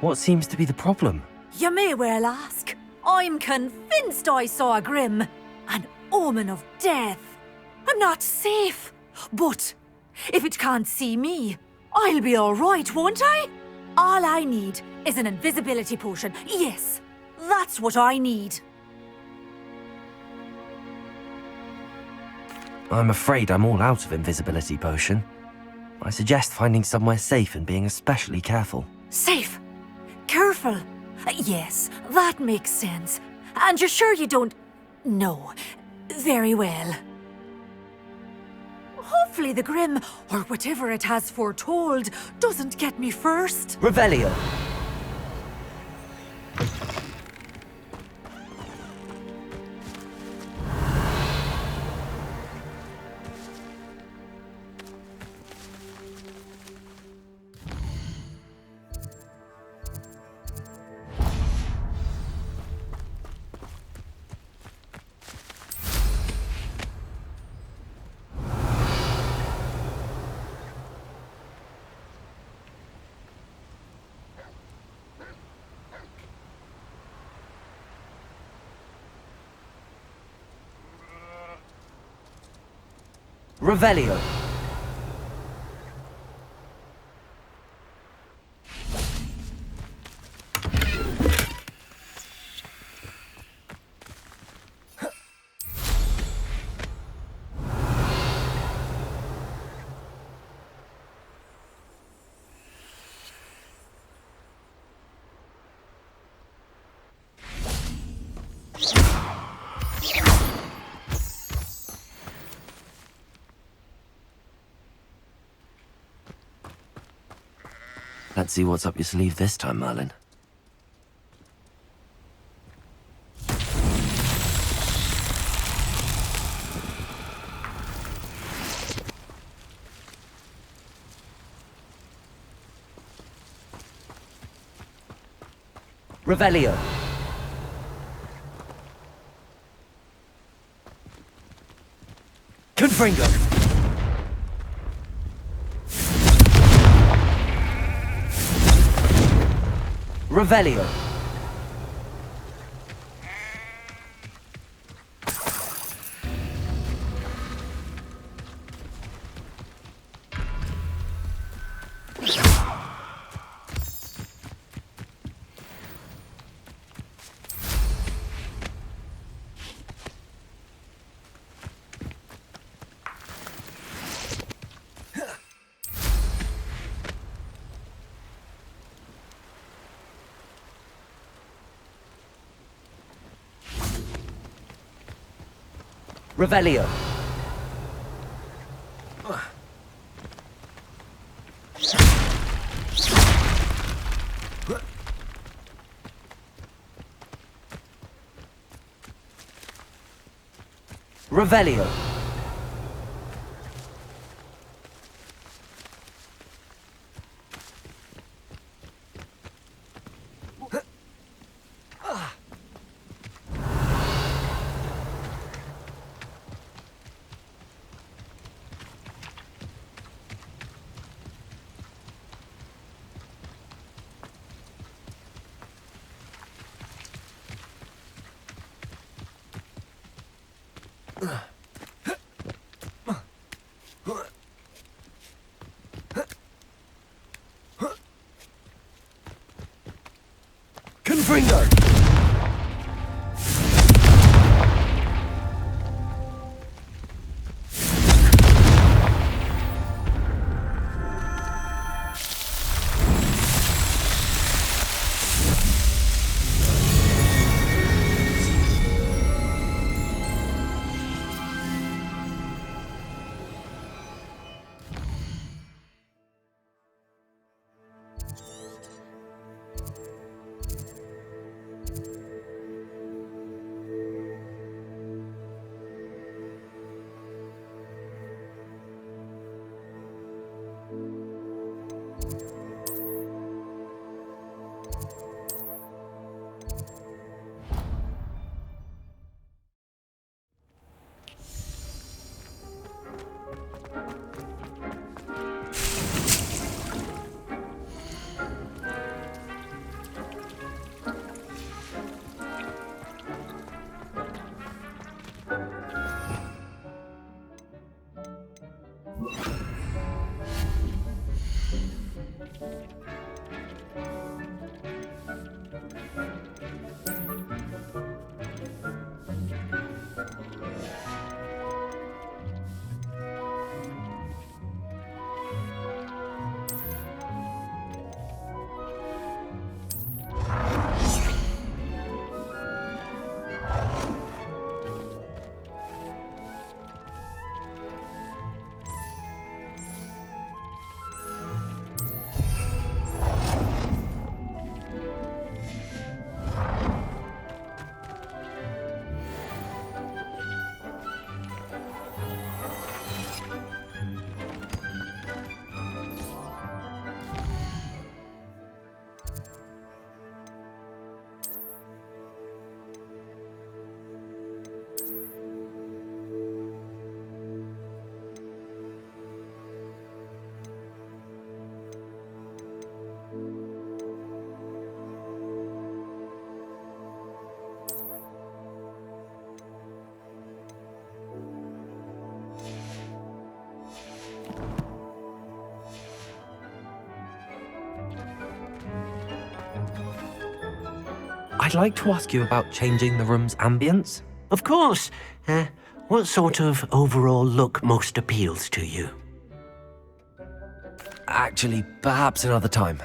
What seems to be the problem? You may well ask. I'm convinced I saw a Grim, an omen of death. I'm not safe, but if it can't see me, I'll be all right, won't I? All I need is an invisibility potion. Yes, that's what I need. I'm afraid I'm all out of invisibility potion. I suggest finding somewhere safe and being especially careful. Safe? Careful? Yes, that makes sense. And you're sure you don't... No. Very well. Hopefully the Grim, or whatever it has foretold, doesn't get me first. Revelio! Revelio. Let's see what's up your sleeve this time, Merlin. Revelio. Confringo. Revelio. Revelio. Revelio. Confringo! I'd like to ask you about changing the room's ambience. Of course. What sort of overall look most appeals to you? Actually, perhaps another time.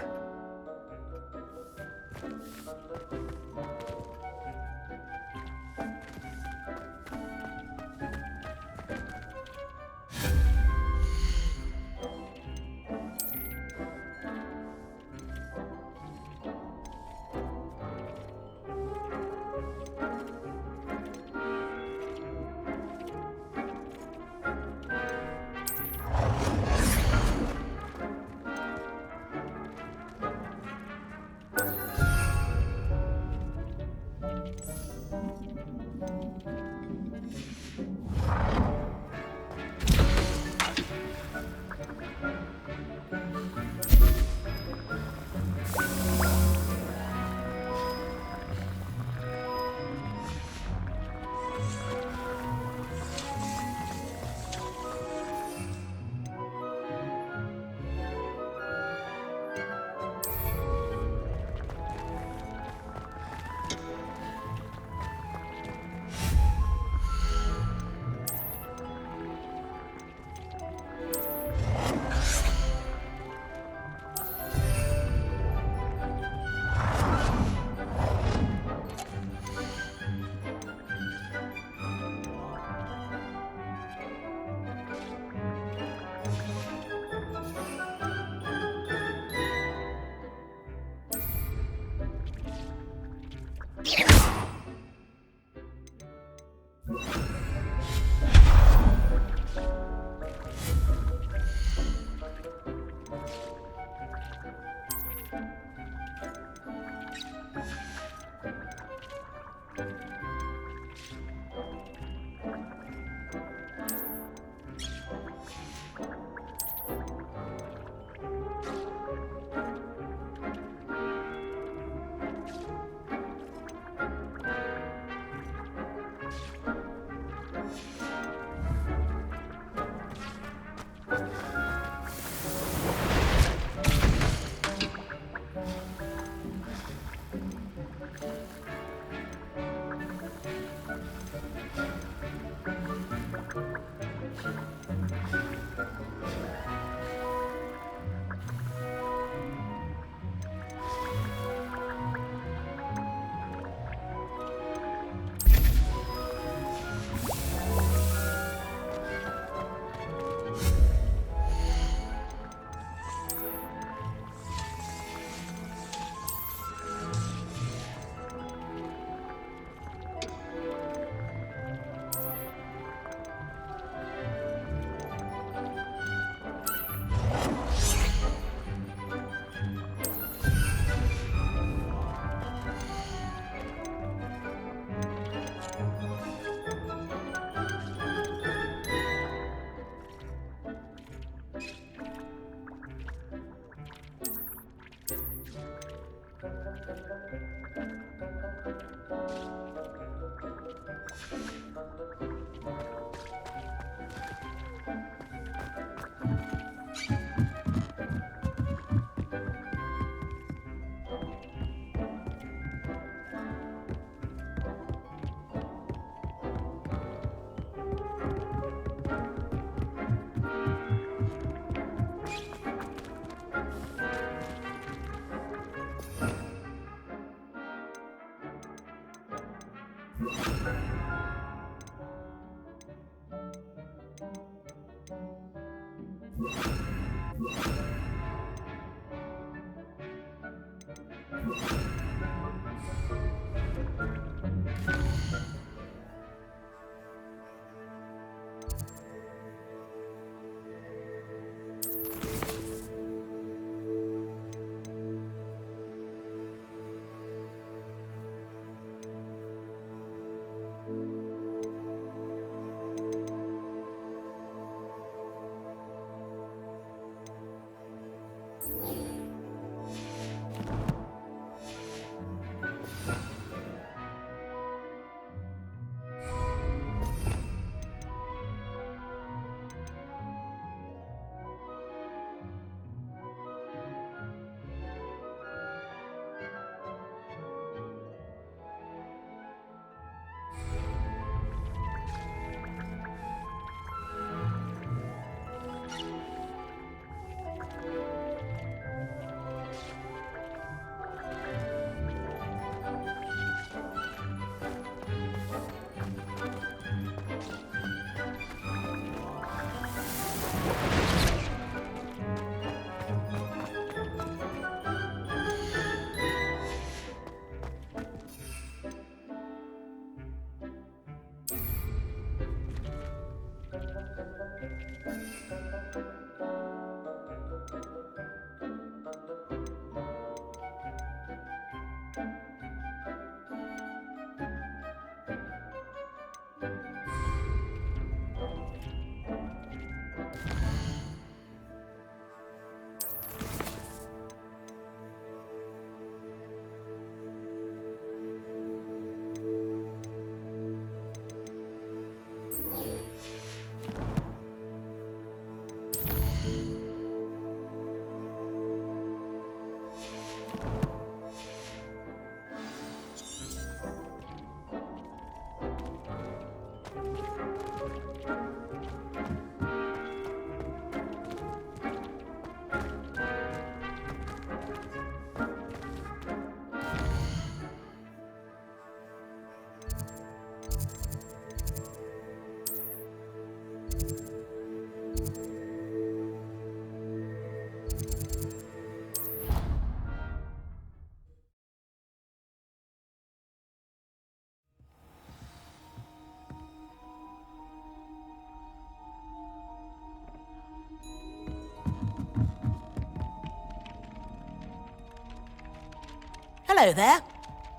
Hello there.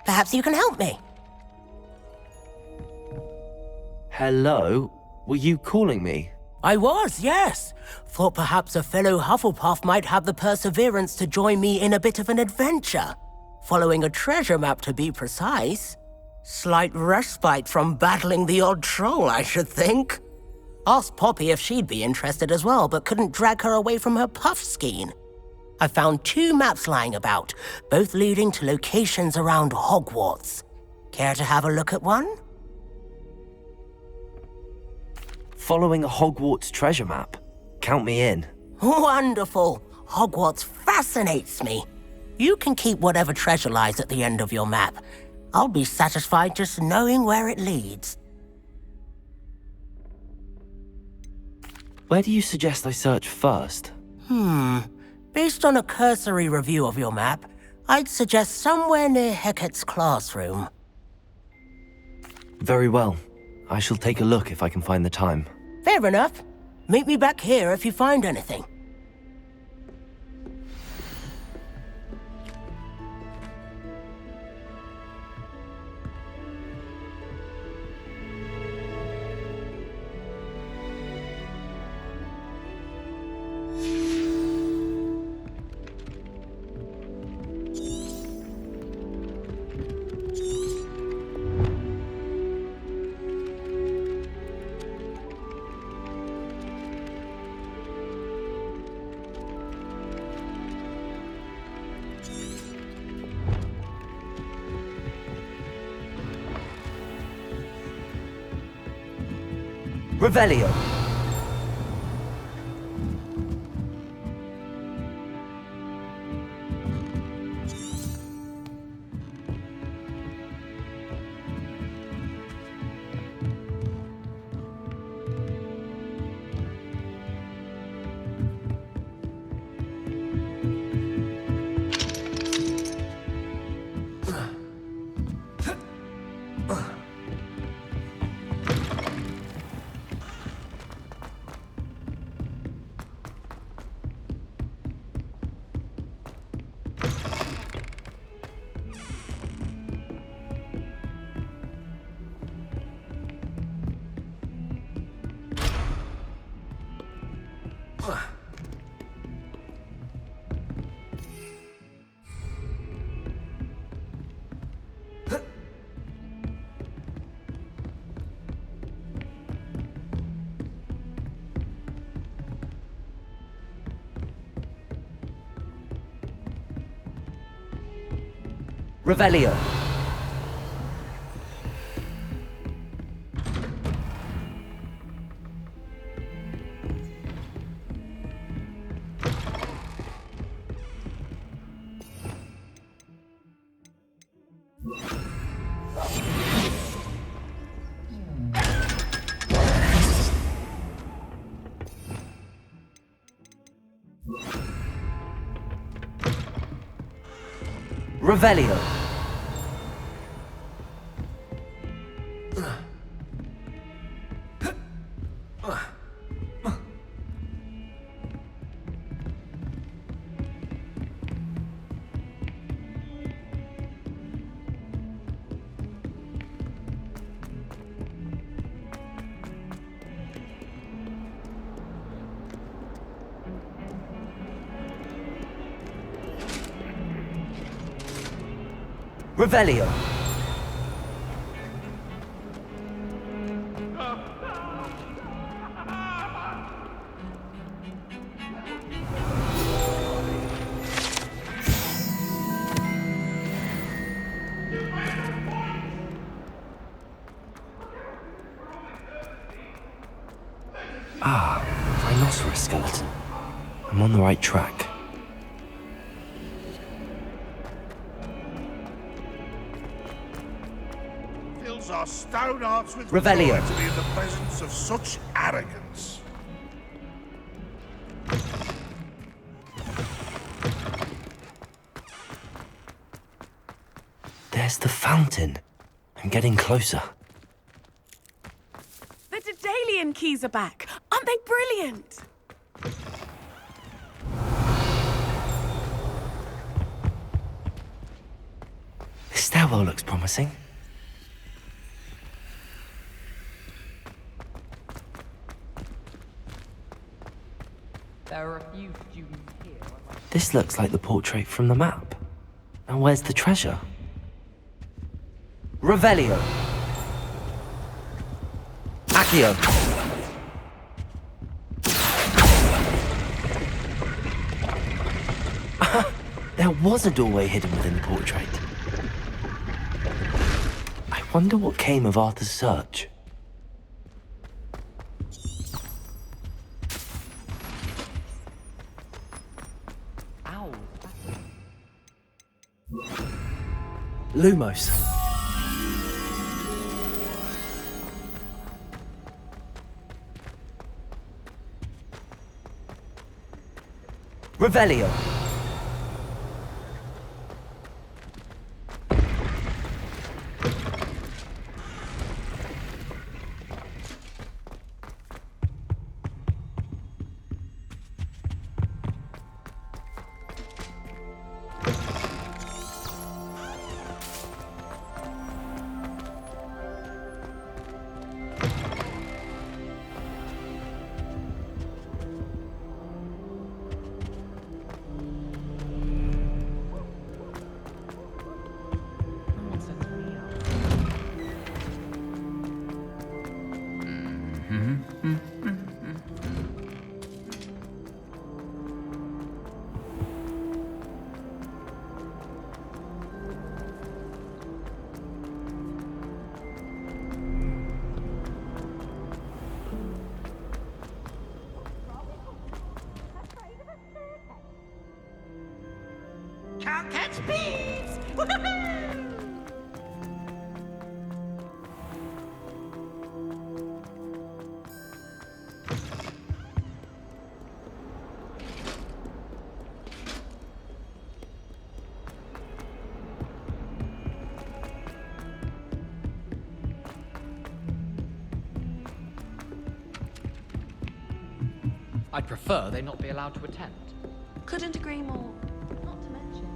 Perhaps you can help me. Hello? Were you calling me? I was, yes. Thought perhaps a fellow Hufflepuff might have the perseverance to join me in a bit of an adventure. Following a treasure map, to be precise. Slight respite from battling the odd troll, I should think. Asked Poppy if she'd be interested as well, but couldn't drag her away from her puff skein. I found 2 maps lying about, both leading to locations around Hogwarts. Care to have a look at one? Following a Hogwarts treasure map? Count me in. Wonderful. Hogwarts fascinates me. You can keep whatever treasure lies at the end of your map. I'll be satisfied just knowing where it leads. Where do you suggest I search first? Based on a cursory review of your map, I'd suggest somewhere near Hecat's classroom. Very well. I shall take a look if I can find the time. Fair enough. Meet me back here if you find anything. Revelio! Revelio! Revelio! Revelio! on the right track. Fills our stout hearts with Revelio. joy to be in the presence of such arrogance. There's the fountain. I'm getting closer. The Daedalian keys are back. Aren't they brilliant? This stairwell looks promising. There are a few students here. This looks like the portrait from the map. Now where's the treasure? Revelio. Accio. There was a doorway hidden within the portrait. I wonder what came of Arthur's search. Ow. Lumos. Revelio. Can't catch bees! I'd prefer they not be allowed to attend. Couldn't agree more. Not to mention,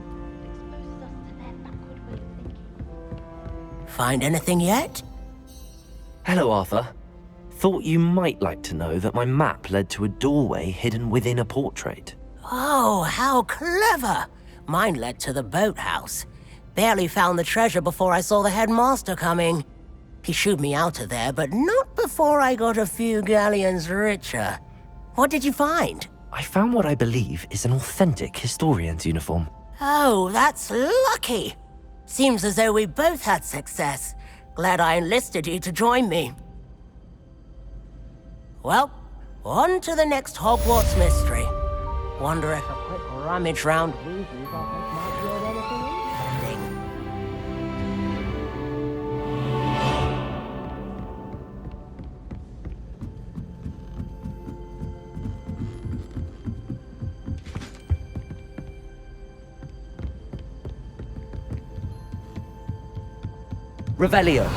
it exposes us to their backward way of thinking. Find anything yet? Hello, Arthur. Thought you might like to know that my map led to a doorway hidden within a portrait. Oh, how clever! Mine led to the boathouse. Barely found the treasure before I saw the headmaster coming. He shooed me out of there, but not before I got a few galleons richer. What did you find? I found what I believe is an authentic historian's uniform. Oh, that's lucky. Seems as though we both had success. Glad I enlisted you to join me. Well, on to the next Hogwarts mystery. Wonder if a quick rummage round Weasley's office might yield anything interesting. Revelio.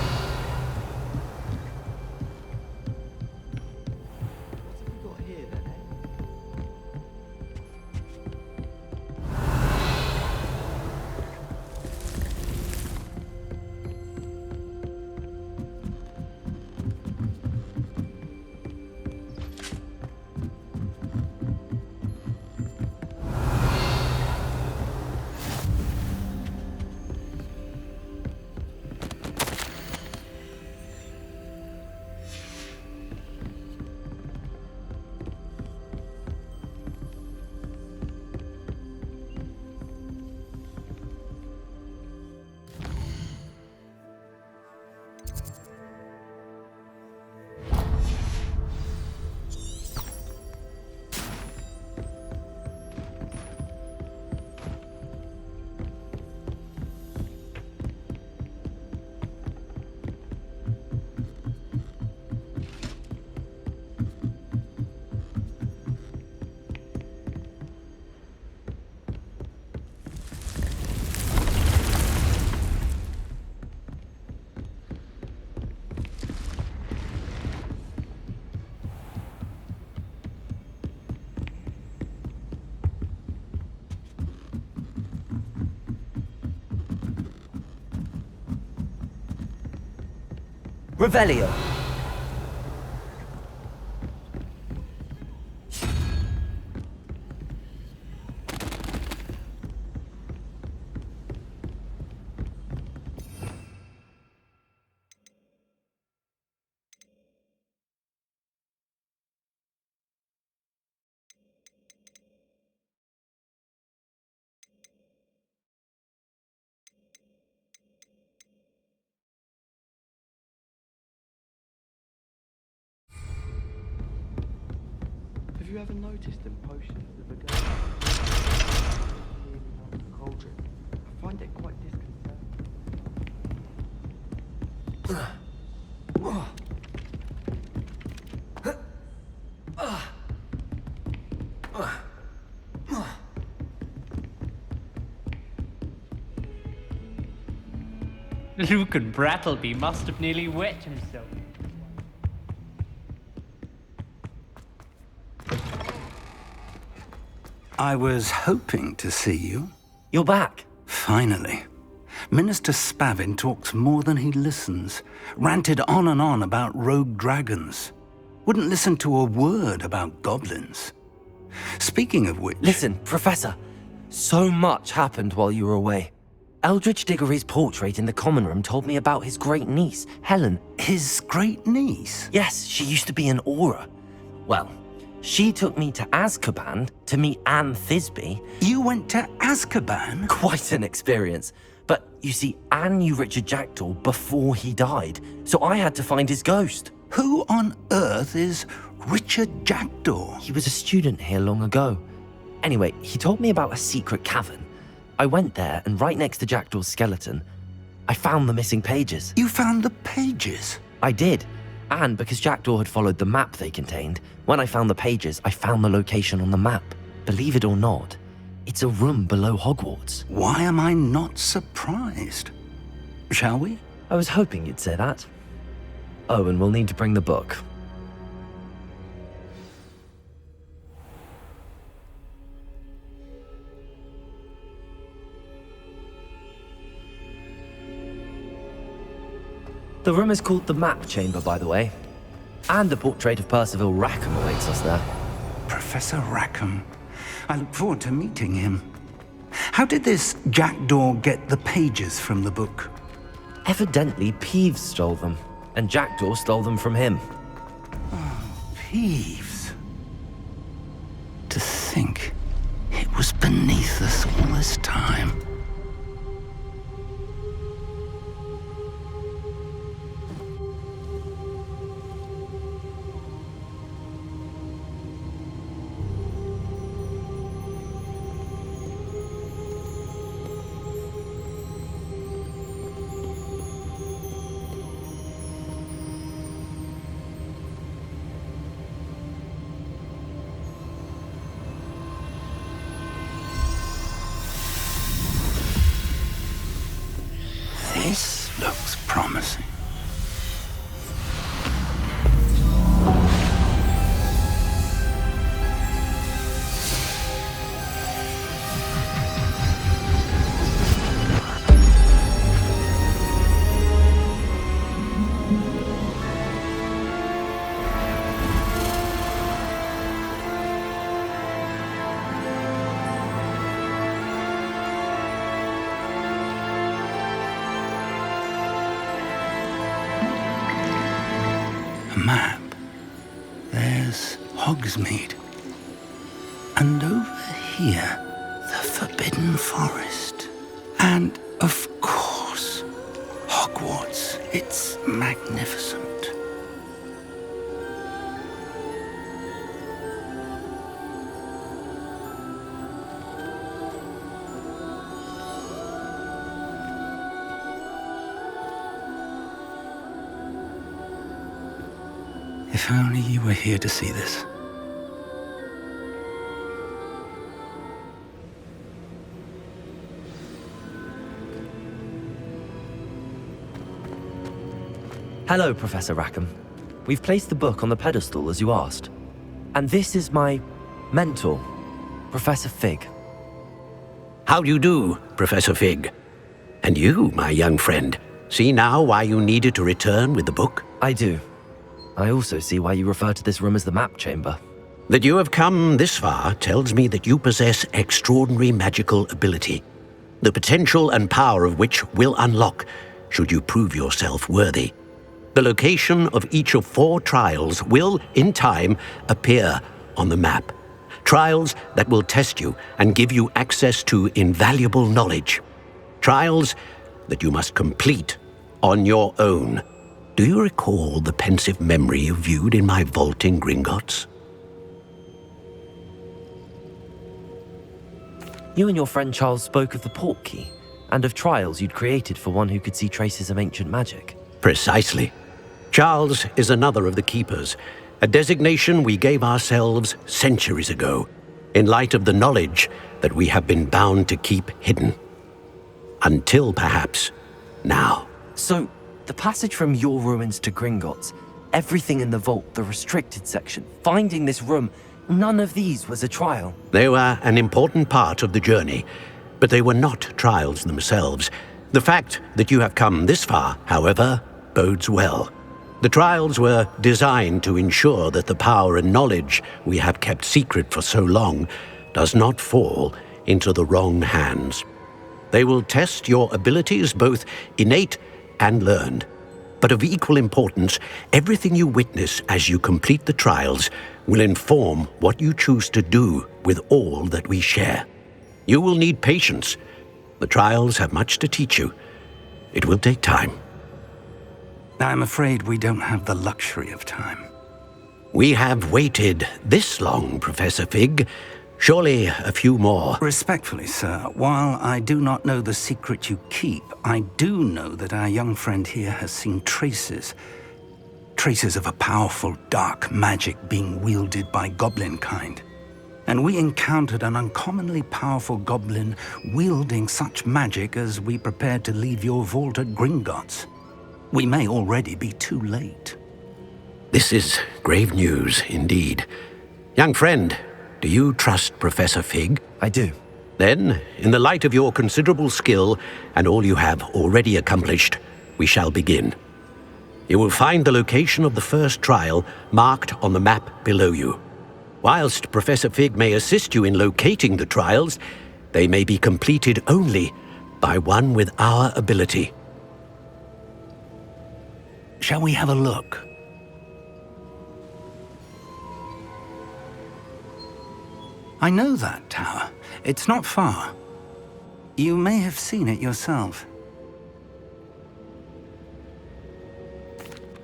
Revelio. Have you ever noticed them potions with a girl in the cauldron? I find it quite disconcerting. Luke and Brattleby must have nearly wet himself. I was hoping to see you. You're back. Finally. Minister Spavin talks more than he listens. Ranted on and on about rogue dragons. Wouldn't listen to a word about goblins. Speaking of which... Listen, Professor. So much happened while you were away. Eldridge Diggory's portrait in the common room told me about his great niece, Helen. His great niece? Yes, she used to be an Auror. Well, she took me to Azkaban to meet Anne Thisbe. You went to Azkaban? Quite an experience. But you see, Anne knew Richard Jackdaw before he died, so I had to find his ghost. Who on earth is Richard Jackdaw? He was a student here long ago. Anyway, he told me about a secret cavern. I went there, and right next to Jackdaw's skeleton, I found the missing pages. You found the pages? I did. And because Jackdaw had followed the map they contained, when I found the pages, I found the location on the map. Believe it or not, it's a room below Hogwarts. Why am I not surprised? Shall we? I was hoping you'd say that. Oh, and we'll need to bring the book. The room is called the Map Chamber, by the way. And a portrait of Percival Rackham awaits us there. Professor Rackham. I look forward to meeting him. How did this Jackdaw get the pages from the book? Evidently, Peeves stole them, and Jackdaw stole them from him. Oh, Peeves. To think it was beneath us all this time. This looks promising. Map. There's Hogsmeade. And over here, the Forbidden Forest. And, of course, Hogwarts. It's magnificent. If only you were here to see this. Hello, Professor Rackham. We've placed the book on the pedestal as you asked. And this is my mentor, Professor Fig. How do you do, Professor Fig? And you, my young friend, See now why you needed to return with the book? I do. I also see why you refer to this room as the map chamber. That you have come this far tells me that you possess extraordinary magical ability, the potential and power of which will unlock should you prove yourself worthy. The location of each of 4 trials will, in time, appear on the map. Trials that will test you and give you access to invaluable knowledge. Trials that you must complete on your own. Do you recall the pensive memory you viewed in my vault in Gringotts? You and your friend Charles spoke of the port key, and of trials you'd created for one who could see traces of ancient magic. Precisely. Charles is another of the Keepers, a designation we gave ourselves centuries ago, in light of the knowledge that we have been bound to keep hidden. Until, perhaps, now. So, the passage from your ruins to Gringotts, everything in the vault, the restricted section, finding this room, none of these was a trial. They were an important part of the journey, but they were not trials themselves. The fact that you have come this far, however, bodes well. The trials were designed to ensure that the power and knowledge we have kept secret for so long does not fall into the wrong hands. They will test your abilities, both innate and learned. But of equal importance, everything you witness as you complete the trials will inform what you choose to do with all that we share. You will need patience. The trials have much to teach you. It will take time. I'm afraid we don't have the luxury of time. We have waited this long, Professor Fig. Surely a few more. Respectfully, sir, while I do not know the secret you keep, I do know that our young friend here has seen traces of a powerful dark magic being wielded by goblin kind. And we encountered an uncommonly powerful goblin wielding such magic as we prepared to leave your vault at Gringotts. We may already be too late. This is grave news indeed. Young friend, do you trust Professor Fig? I do. Then, in the light of your considerable skill and all you have already accomplished, we shall begin. You will find the location of the first trial marked on the map below you. Whilst Professor Fig may assist you in locating the trials, they may be completed only by one with our ability. Shall we have a look? I know that tower. It's not far. You may have seen it yourself.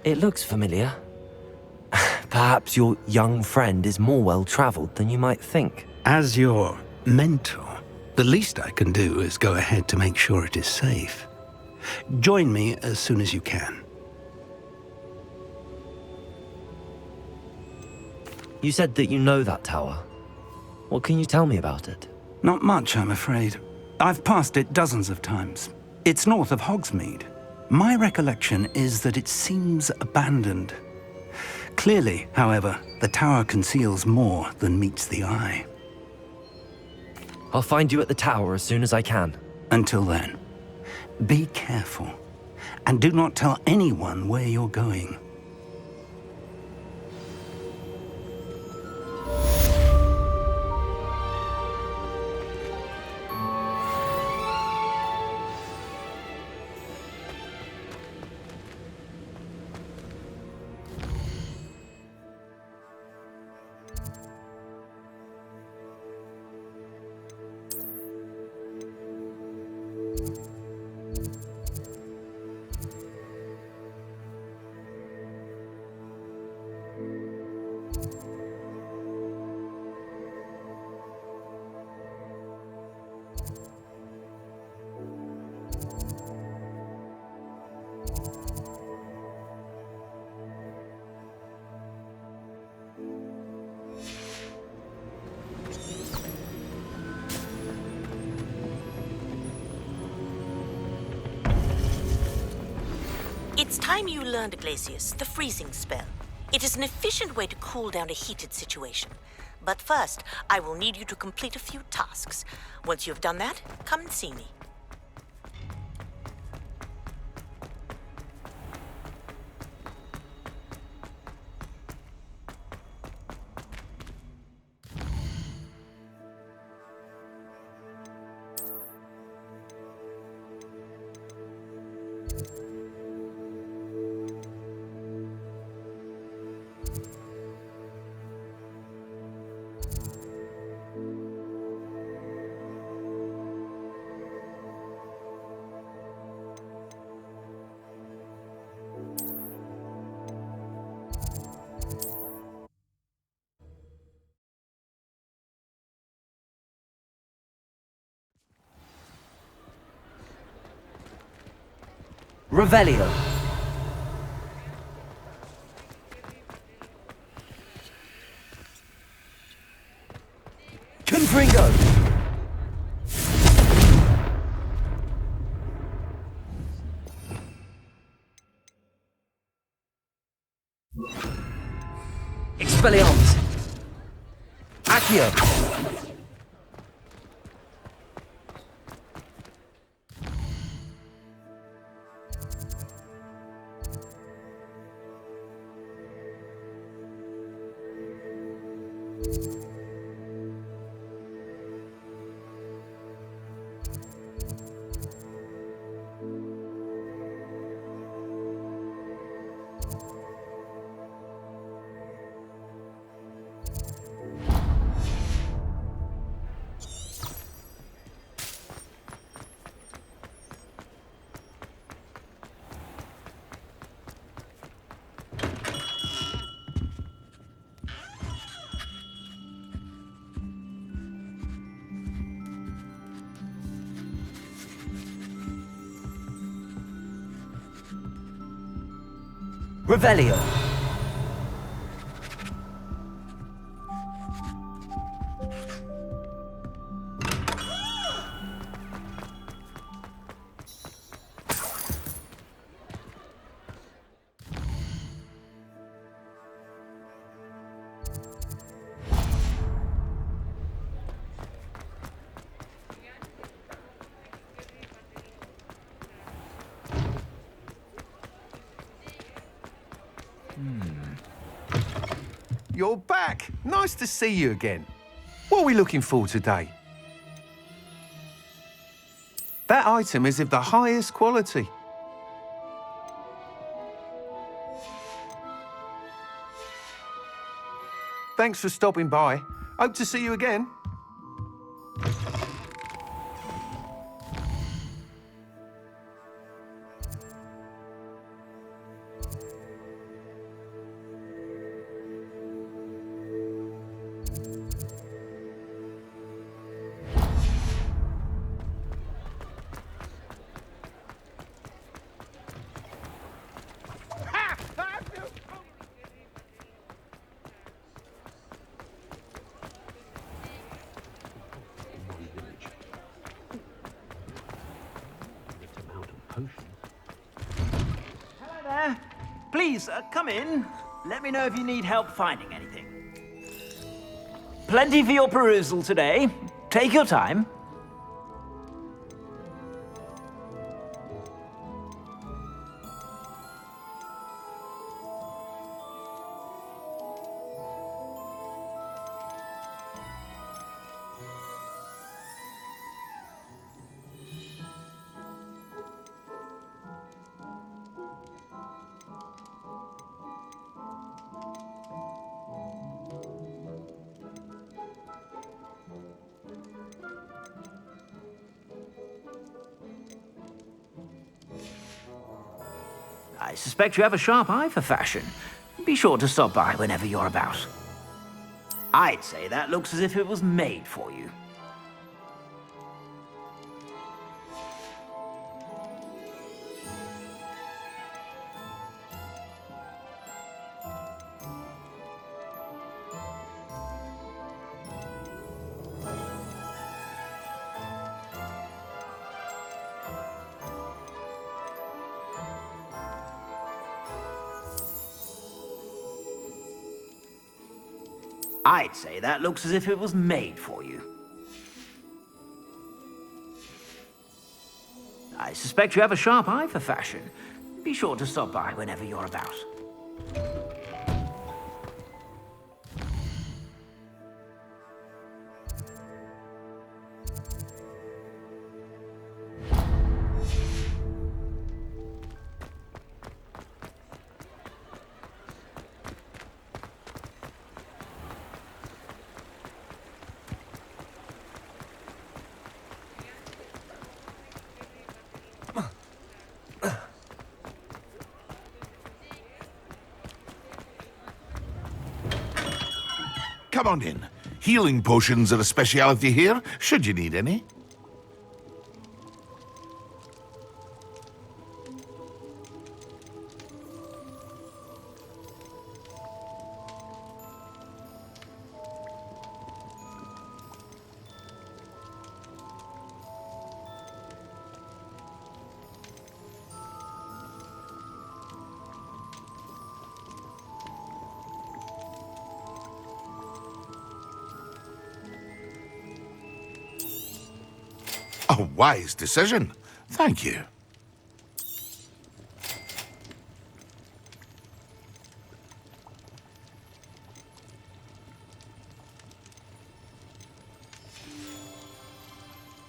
It looks familiar. Perhaps your young friend is more well-traveled than you might think. As your mentor, the least I can do is go ahead to make sure it is safe. Join me as soon as you can. You said that you know that tower. What can you tell me about it? Not much, I'm afraid. I've passed it dozens of times. It's north of Hogsmeade. My recollection is that it seems abandoned. Clearly, however, the tower conceals more than meets the eye. I'll find you at the tower as soon as I can. Until then, be careful, and do not tell anyone where you're going. It's time you learned, Glacius, the freezing spell. It is an efficient way to cool down a heated situation. But first, I will need you to complete a few tasks. Once you have done that, come and see me. Revelio. Confringo. Expelliarmus. Accio. Revelio. You're back. Nice to see you again. What are we looking for today? That item is of the highest quality. Thanks for stopping by. Hope to see you again. Hello there. Please, come in. Let me know if you need help finding anything. Plenty for your perusal today. Take your time. I suspect you have a sharp eye for fashion. Be sure to stop by whenever you're about. I'd say that looks as if it was made for you. I'd say that looks as if it was made for you. I suspect you have a sharp eye for fashion. Be sure to stop by whenever you're about. Come on in. Healing potions are a speciality here, should you need any. A wise decision. Thank you.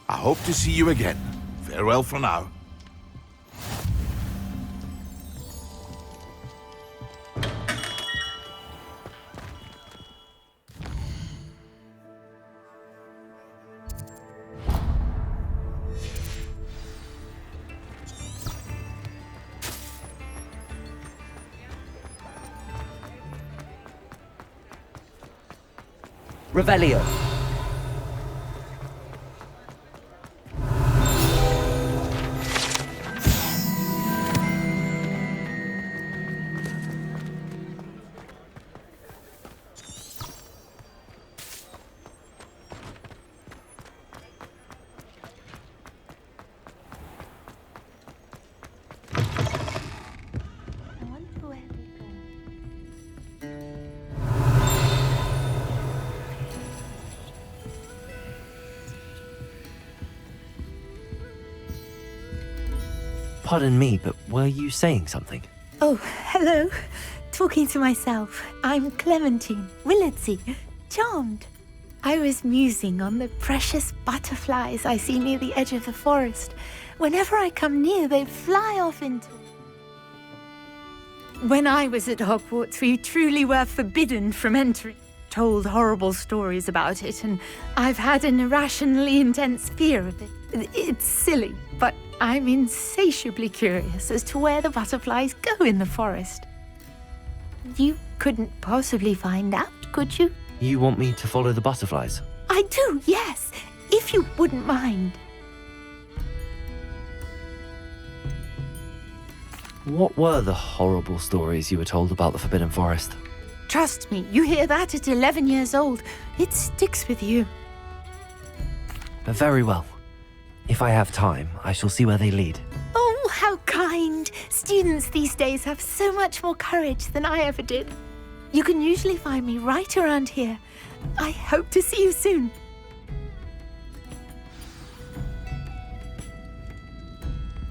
I hope to see you again. Farewell for now. Revelio. I wonder where they go. Pardon me, but were you saying something? Oh, hello. Talking to myself. I'm Clementine Willardsey. Charmed. I was musing on the precious butterflies I see near the edge of the forest. Whenever I come near, they fly off into... When I was at Hogwarts, we truly were forbidden from entering. Told horrible stories about it, and I've had an irrationally intense fear of it. It's silly, but I'm insatiably curious as to where the butterflies go in the forest. You couldn't possibly find out, could you? You want me to follow the butterflies? I do, yes, if you wouldn't mind. What were the horrible stories you were told about the Forbidden Forest? Trust me, you hear that at 11 years old. It sticks with you. Very well. If I have time, I shall see where they lead. Oh, how kind. Students these days have so much more courage than I ever did. You can usually find me right around here. I hope to see you soon.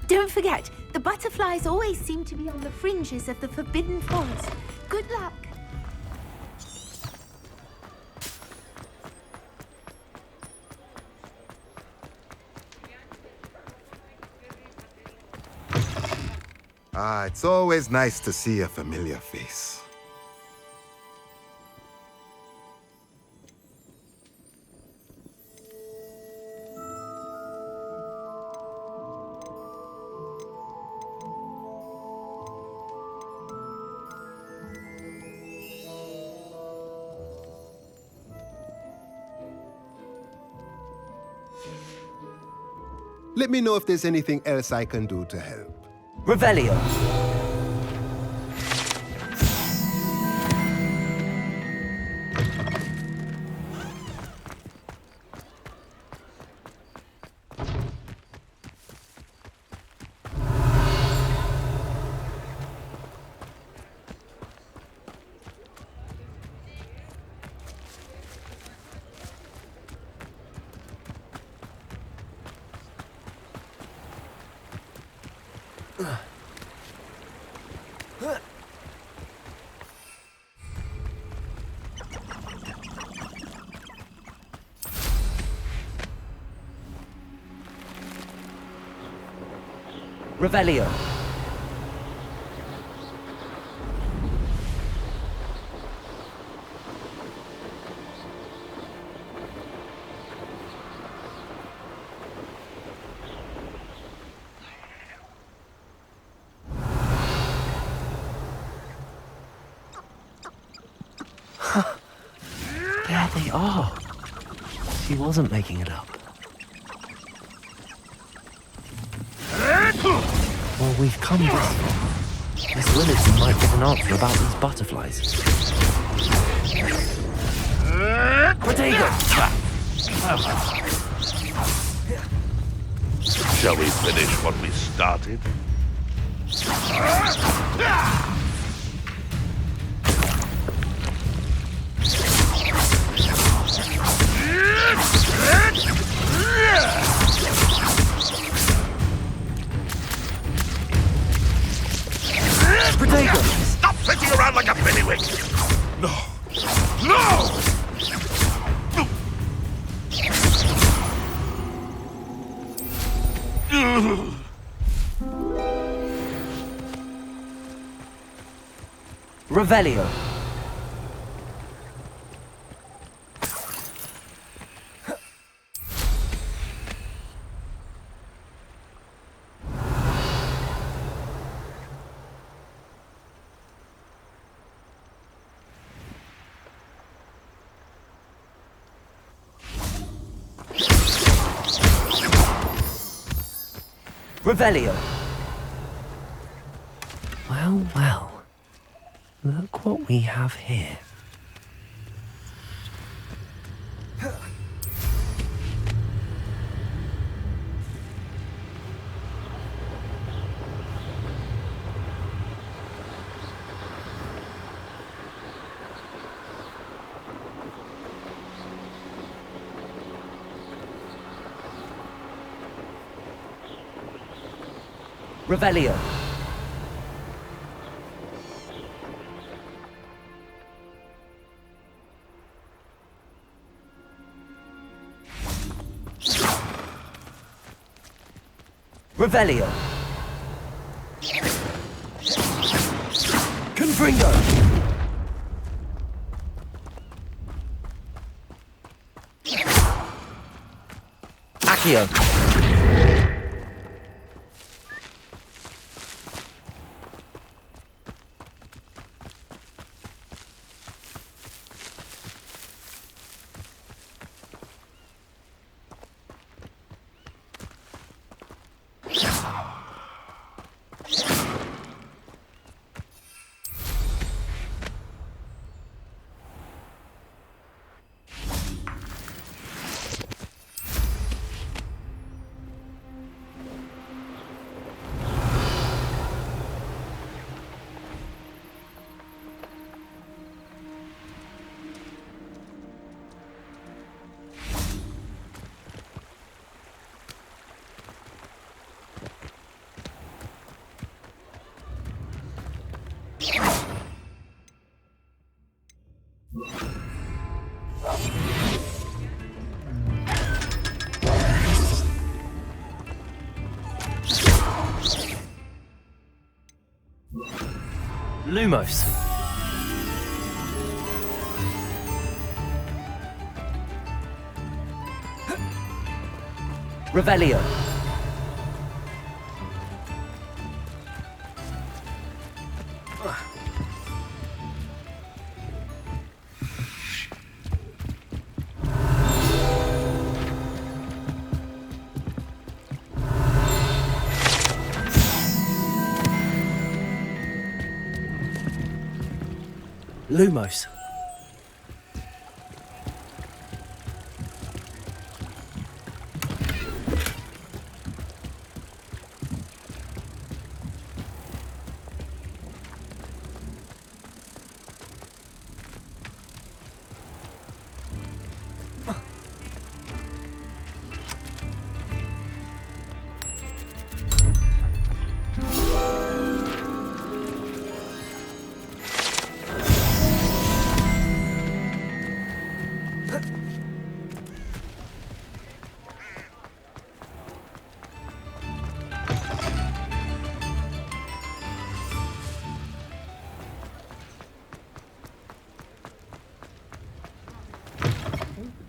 Don't forget, the butterflies always seem to be on the fringes of the Forbidden Forest. Good luck. Ah, it's always nice to see a familiar face. Let me know if there's anything else I can do to help. Revelio. Revelio. There they are. She wasn't making it up. Well, we've come this far. Miss Willardsey might get an answer about these butterflies. Potato! Shall we finish what we started? anyway! No! No! Revelio. Revelio. Well, well. Look what we have here. Revelio. Revelio. Confringo. Accio. Lumos. Revelio. Lumos.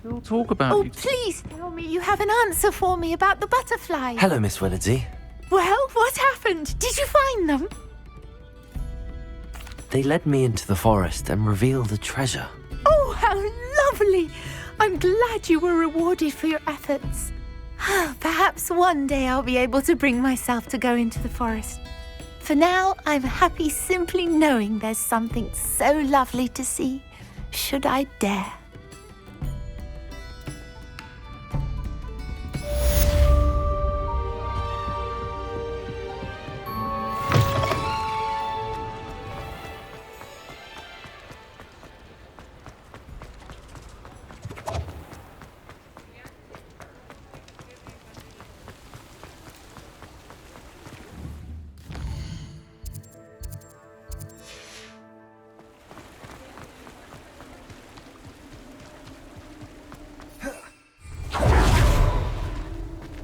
We'll talk about Oh, you. please tell me you have an answer for me about the butterflies. Hello, Miss Willardsey. Well, what happened? Did you find them? They led me into the forest and revealed a treasure. Oh, how lovely! I'm glad you were rewarded for your efforts. Perhaps one day I'll be able to bring myself to go into the forest. For now, I'm happy simply knowing there's something so lovely to see, should I dare.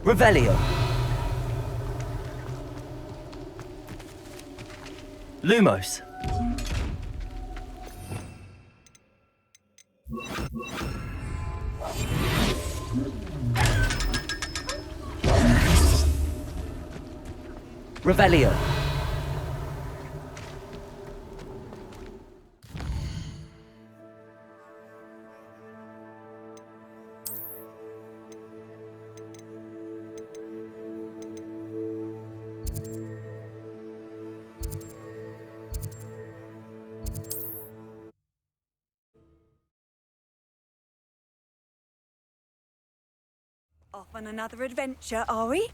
Revelio. Lumos. Revelio. Off on another adventure, are we?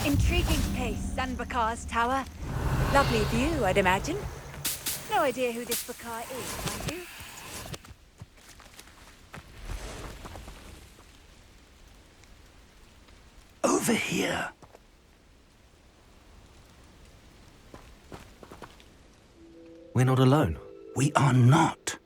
Intriguing place, Sanbakar's tower. Lovely view, I'd imagine. No idea who this Bakar is, mind you. Over here. We're not alone. We are not.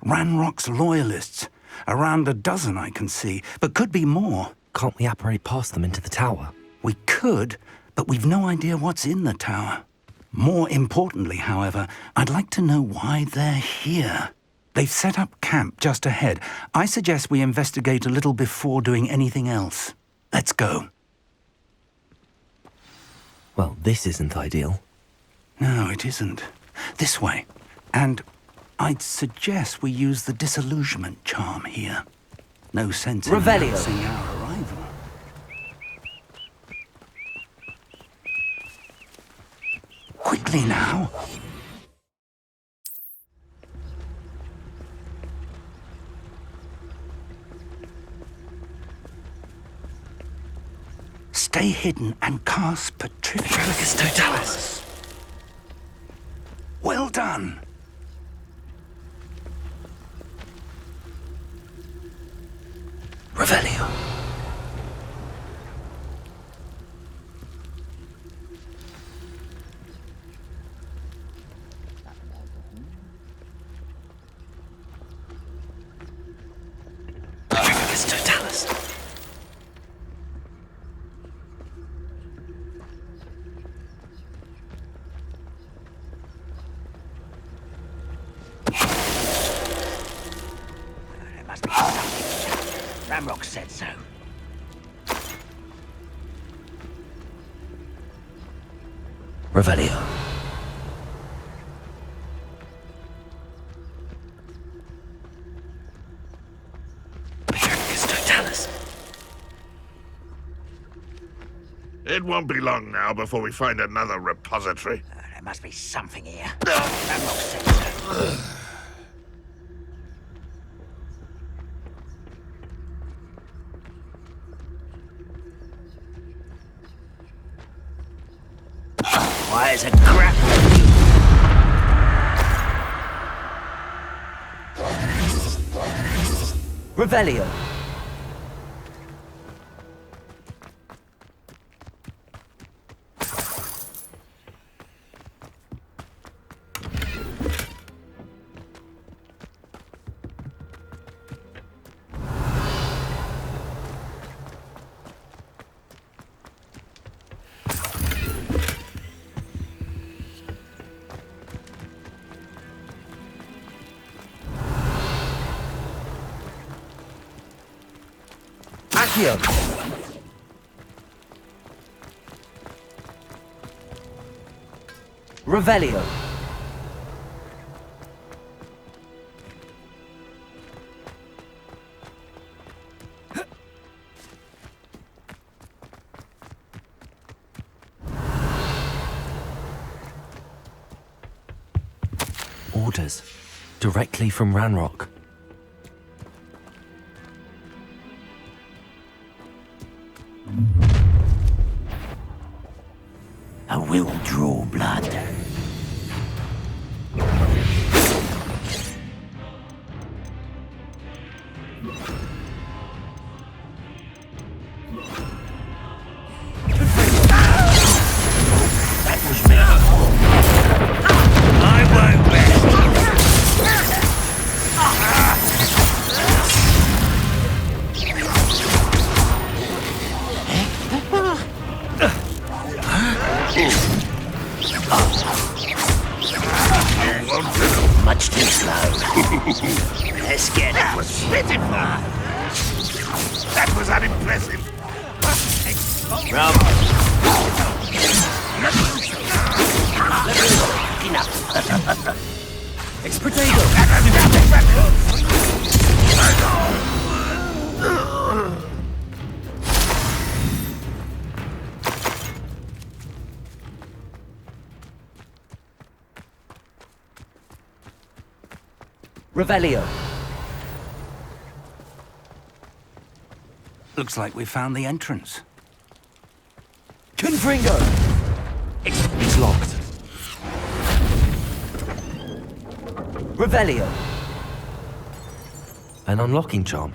Ranrock's loyalists. Around a dozen I can see, but could be more. Can't we apparate past them into the tower? We could, but we've no idea what's in the tower. More importantly, however, I'd like to know why they're here. They've set up camp just ahead. I suggest we investigate a little before doing anything else. Let's go. Well, this isn't ideal. No, it isn't. This way. And I'd suggest we use the disillusionment charm here. No sense in announcing our arrival. Quickly now. Stay hidden and cast Petrificus Totalis. Well done. Revelio. Petrificus Totalis. There must be something. Ramrock said so. Revelio. Petrificus Totalis. It won't be long now before we find another repository. There must be something here. Ramrock said so. Why is a grapple? Revelio. Accio! Revelio! Orders. Directly from Ranrock. I will draw blood. That was me. I won't rest. Much too slow. Let's get That up. was pitiful. That was unimpressive. Rum. Enough. Explotato! Revelio. Looks like we found the entrance. Confringo! It's locked. Revelio. An unlocking charm.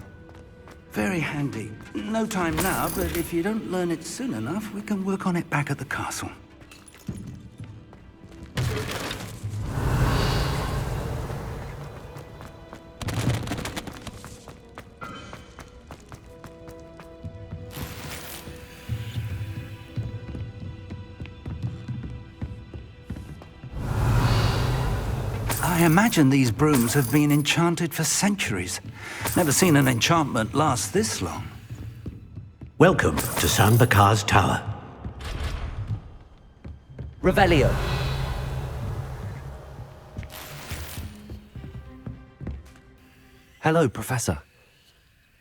Very handy. No time now, but if you don't learn it soon enough, we can work on it back at the castle. I imagine these brooms have been enchanted for centuries. Never seen an enchantment last this long. Welcome to San Bakar's Tower. Revelio. Hello, Professor.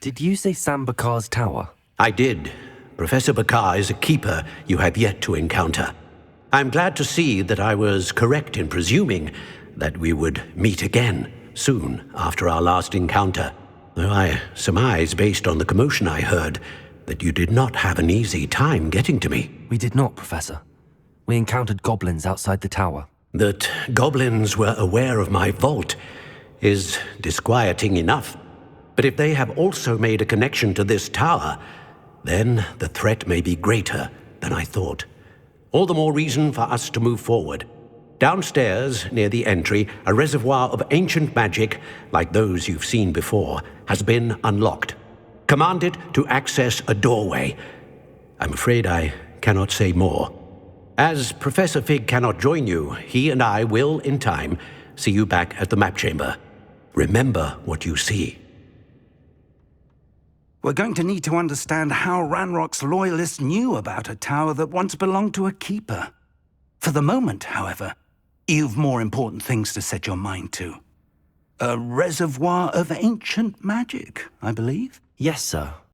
Did you say San Bakar's Tower? I did. Professor Bakar is a keeper you have yet to encounter. I'm glad to see that I was correct in presuming that we would meet again soon after our last encounter, though I surmise, based on the commotion I heard, that you did not have an easy time getting to me. We did not, Professor. We encountered goblins outside the tower. That goblins were aware of my vault is disquieting enough. But if they have also made a connection to this tower, then the threat may be greater than I thought. All the more reason for us to move forward. Downstairs, near the entry, a reservoir of ancient magic, like those you've seen before, has been unlocked. Command it to access a doorway. I'm afraid I cannot say more. As Professor Fig cannot join you, he and I will, in time, see you back at the map chamber. Remember what you see. We're going to need to understand how Ranrock's loyalists knew about a tower that once belonged to a keeper. For the moment, however, you've more important things to set your mind to. A reservoir of ancient magic, I believe? Yes, sir.